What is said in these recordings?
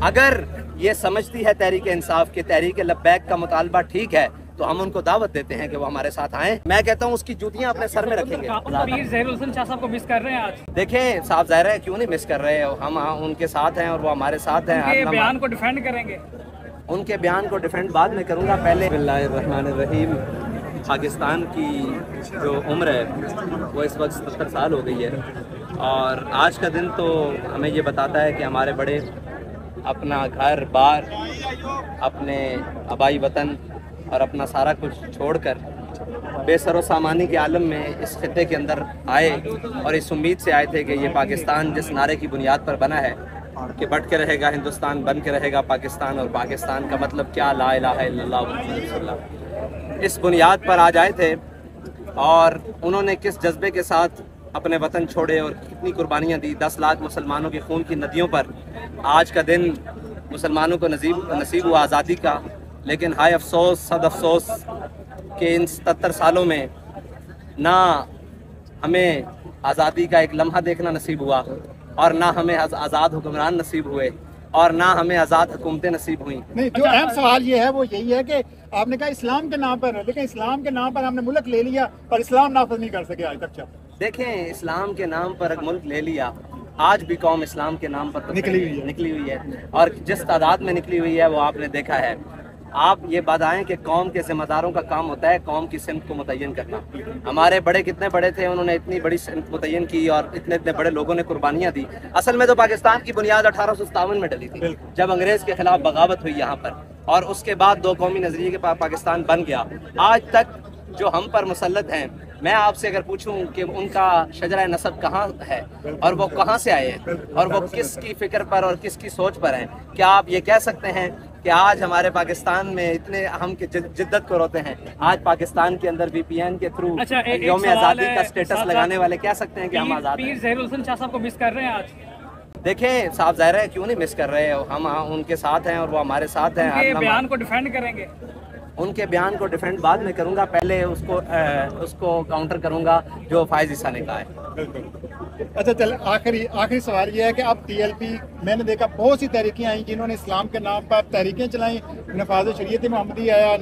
اگر یہ سمجھتی ہے تحریک انصاف کہ تحریک لبیک کا مطالبہ ٹھیک ہے تو ہم ان کو دعوت دیتے ہیں کہ وہ ہمارے ساتھ آئیں. میں کہتا ہوں اس کی جوتیاں اپنے سر میں رکھیں گے. پیر ظہیر الحسن شاہ صاحب کو مس کر رہے ہیں آج؟ دیکھیں صاحب ظاہر ہے کیوں نہیں مس کر رہے. ہم ان کے ساتھ ہیں اور وہ ہمارے ساتھ ہیں. ان کے بیان کو ڈیفینڈ کریں گے؟ ان کے بیان کو ڈیفینڈ بعد میں کروں گا. پہلے بسم اللہ الرحمن الرحیم. پاکستان کی جو عمر ہے وہ اس وقت 70 سال ہو گئی ہے اور آج کا دن تو ہمیں یہ بتاتا ہے کہ ہمارے بڑے اپنا گھر بار اپنے آبائی وطن اور اپنا سارا کچھ چھوڑ کر بے سر و سامانی کے عالم میں اس خطے کے اندر آئے اور اس امید سے آئے تھے کہ یہ پاکستان جس نعرے کی بنیاد پر بنا ہے کہ بٹ کے رہے گا ہندوستان، بن کے رہے گا پاکستان، اور پاکستان کا مطلب کیا لا الہ الا اللہ محمد رسول اللہ، اس بنیاد پر آج آئے تھے. اور انہوں نے کس جذبے کے ساتھ اپنے وطن چھوڑے اور کتنی قربانیاں دی. 10 لاکھ مسلمانوں کے خون کی ندیوں پر آج کا دن مسلمانوں کو نصیب ہوا آزادی کا. لیکن ہائے افسوس، صد افسوس کہ ان 77 سالوں میں نہ ہمیں آزادی کا ایک لمحہ دیکھنا نصیب ہوا اور نہ ہمیں آزاد حکمران نصیب ہوئے اور نہ ہمیں آزاد حکومتیں نصیب ہوئیں. نہیں، جو اہم سوال یہ ہے وہ یہی ہے کہ آپ نے کہا اسلام کے نام پر، لیکن اسلام کے نام پر ہم نے ملک لے لیا پر اسلام نافذ نہیں کر سکے آج تک. دیکھیں اسلام کے نام پر ملک لے لیا، آج بھی قوم اسلام کے نام پر نکلی ہوئی ہے اور جس تعداد میں نکلی ہوئی ہے وہ آپ نے دیکھا ہے. آپ یہ بتائیں کہ قوم کے ذمہ داروں کا کام ہوتا ہے قوم کی سمت کو متعین کرنا. ہمارے بڑے کتنے بڑے تھے، انہوں نے اتنی بڑی سمت متعین کی اور اتنے بڑے لوگوں نے قربانیاں دی. اصل میں تو پاکستان کی بنیاد 1857 میں ڈلی تھی جب انگریز کے خلاف بغاوت ہوئی یہاں پر، اور اس کے بعد 2 قومی نظریے کے پاکستان بن گیا. آج تک جو ہم پر مسلط ہیں، میں آپ سے اگر پوچھوں کہ ان کا شجرہ نسب کہاں ہے اور وہ کہاں سے آئے ہیں اور وہ کس کی فکر پر اور کس کی سوچ پر ہیں، کیا آپ یہ کہہ سکتے ہیں کہ آج ہمارے پاکستان میں اتنے ہم کی جدت کو روتے ہیں؟ آج پاکستان کے اندر VPN کے تھرو یوم آزادی کا سٹیٹس لگانے والے کہہ سکتے ہیں کہ ہم آزاد ہیں؟ پیر ظہیر الحسن شاہ صاحب کو مس کر رہے ہیں آج؟ دیکھیں صاحب ظاہر ہے کیوں نہیں مس کر رہے. ہم ان کے ساتھ ہیں اور وہ ہمارے ساتھ ہیں. ان کے بیان کو ڈیفینڈ کریں گے؟ ان کے بیان کو ڈیفینڈ بعد میں کروں گا. پہلے اس کو کاؤنٹر کروں گا جو فائز عیسیٰ نے کہا ہے. اچھا چل آخری سوال یہ ہے کہ اب TLP میں نے دیکھا بہت سی تحریکیں آئیں جنہوں نے اسلام کے نام پر تحریکیں چلائیں، نفاذ شریعت محمدی آیا،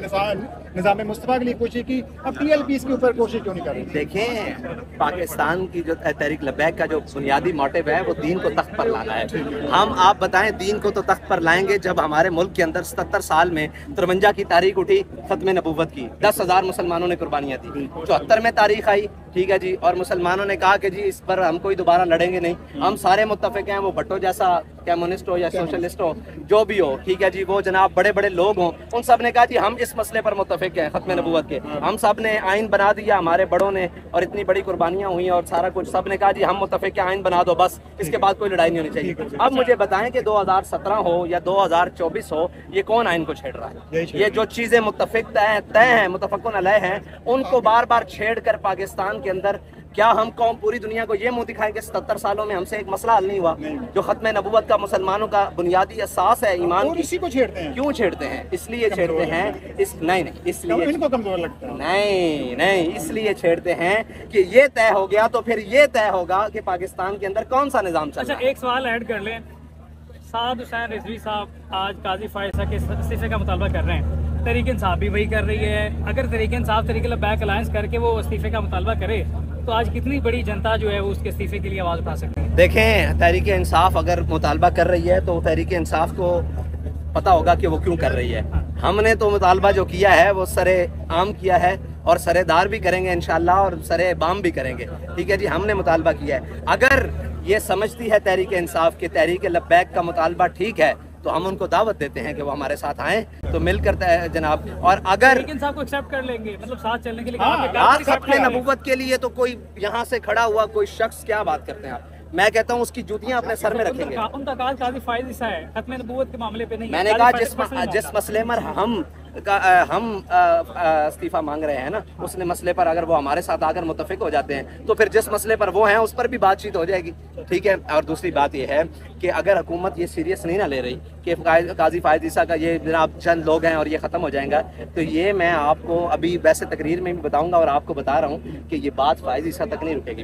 نظام مصطفیٰ کے لیے کوشش کی. اب TLP اس کے اوپر کوشش کیوں نہیں کر رہی؟ دیکھیں پاکستان کی جو تحریک لبیک کا جو بنیادی موٹو ہے وہ دین کو تخت پر لانا ہے. ہم آپ بتائیں دین کو تو تخت پر لائیں گے جب ہمارے ملک کے اندر 77 سال میں 53 کی تاریخ اٹھی ختم نبوت کی، 10,000 مسلمانوں نے قربانیاں دی. 74 میں تاریخ آئی، ٹھیک ہے جی، اور مسلمانوں نے کہا کہ جی اس پر ہم کوئی دوبارہ لڑیں گے نہیں. ہم سارے متفق ہیں، وہ بھٹو جیسا کمیونسٹ ہو یا سوشلسٹ ہو جو بھی ہو، ٹھیک ہے جی، وہ جناب بڑے بڑے لوگ ہوں، ان سب نے کہا جی ہم اس مسئلے پر متفق ہیں ختم نبوت کے. ہم سب نے آئین بنا دیا ہمارے بڑوں نے اور اتنی بڑی قربانیاں ہوئی اور سارا کچھ، سب نے کہا جی ہم متفق ہیں آئین بنا دو بس، اس کے بعد کوئی لڑائی نہیں ہونی چاہیے. اب مجھے بتائیں کہ 2017 ہو یا 2024 ہو، یہ کون آئین کو چھیڑ رہا ہے؟ یہ جو چیزیں متفق طے ہیں، متفقن علیہ ہیں، ان کو بار بار چھیڑ کر پاکستان کے اندر کیا ہم قوم پوری دنیا کو یہ منہ دکھائیں کہ 77 سالوں میں ہم سے ایک مسئلہ حل نہیں ہوا جو ختم نبوت کا مسلمانوں کا بنیادی اساس ہے ایمان کی؟ اسی کو چھیڑتے ہیں. کیوں چھیڑتے ہیں؟ اس لیے چھیڑتے ہیں نہیں اس لیے ان کو کمزور لگتا ہے. نہیں اس لیے چھیڑتے ہیں کہ یہ طے ہو گیا تو پھر یہ طے ہوگا کہ پاکستان کے اندر کون سا نظام چل رہا ہے. اچھا ایک سوال ایڈ کر لیں. سعد حسین رضوی صاحب آج قاضی فائز صاحب کے استعفے کا مطالبہ کر رہے ہیں، تحریک انصاف بھی وہی کر رہی ہے. اگر تحریک انصاف تحریک لبیک الائنس کر کے وہ استعفے کا مطالبہ کرے تو آج کتنی بڑی جنتا جو ہے وہ اس کے استعفے کے لیے آواز اٹھا سکتی ہے؟ دیکھیں تحریک انصاف اگر مطالبہ کر رہی ہے تو تحریک انصاف کو پتہ ہوگا کہ وہ کیوں کر رہی ہے. ہم نے تو مطالبہ جو کیا ہے وہ سر عام کیا ہے اور سر دار بھی کریں گے انشاءاللہ اور سر بام بھی کریں گے، ٹھیک ہے جی. ہم نے مطالبہ کیا ہے. اگر یہ سمجھتی ہے تحریک انصاف کہ تحریک لبیک کا مطالبہ ٹھیک ہے تو ہم ان کو دعوت دیتے ہیں کہ وہ ہمارے ساتھ آئیں تو مل کر جناب. اور اگر صاحب کو ایکسپٹ کر لیں گے مطلب ساتھ چلنے کے لیے ختم نبوت کے لیے تو کوئی یہاں سے کھڑا ہوا کوئی شخص کیا بات کرتے ہیں آپ؟ میں کہتا ہوں اس کی جوتیاں اپنے سر میں رکھیں گے. ان کا کاج قاضی فائز عیسیٰ ہے، ختم نبوت کے معاملے پہ نہیں. میں نے کہا جس مسئلے پر ہم استعفیٰ مانگ رہے ہیں نا، اس مسئلے پر اگر وہ ہمارے ساتھ آ کر متفق ہو جاتے ہیں تو پھر جس مسئلے پر وہ ہیں اس پر بھی بات چیت ہو جائے گی، ٹھیک ہے. اور دوسری بات یہ ہے کہ اگر حکومت یہ سیریس نہیں نہ لے رہی کہ قاضی فائز عیسیٰ کا یہ جناب چند لوگ ہیں اور یہ ختم ہو جائیں گا، تو یہ میں آپ کو ابھی ویسے تقریر میں بھی بتاؤں گا اور آپ کو بتا رہا ہوں کہ یہ بات فائز عیسیٰ تک نہیں رکے گی.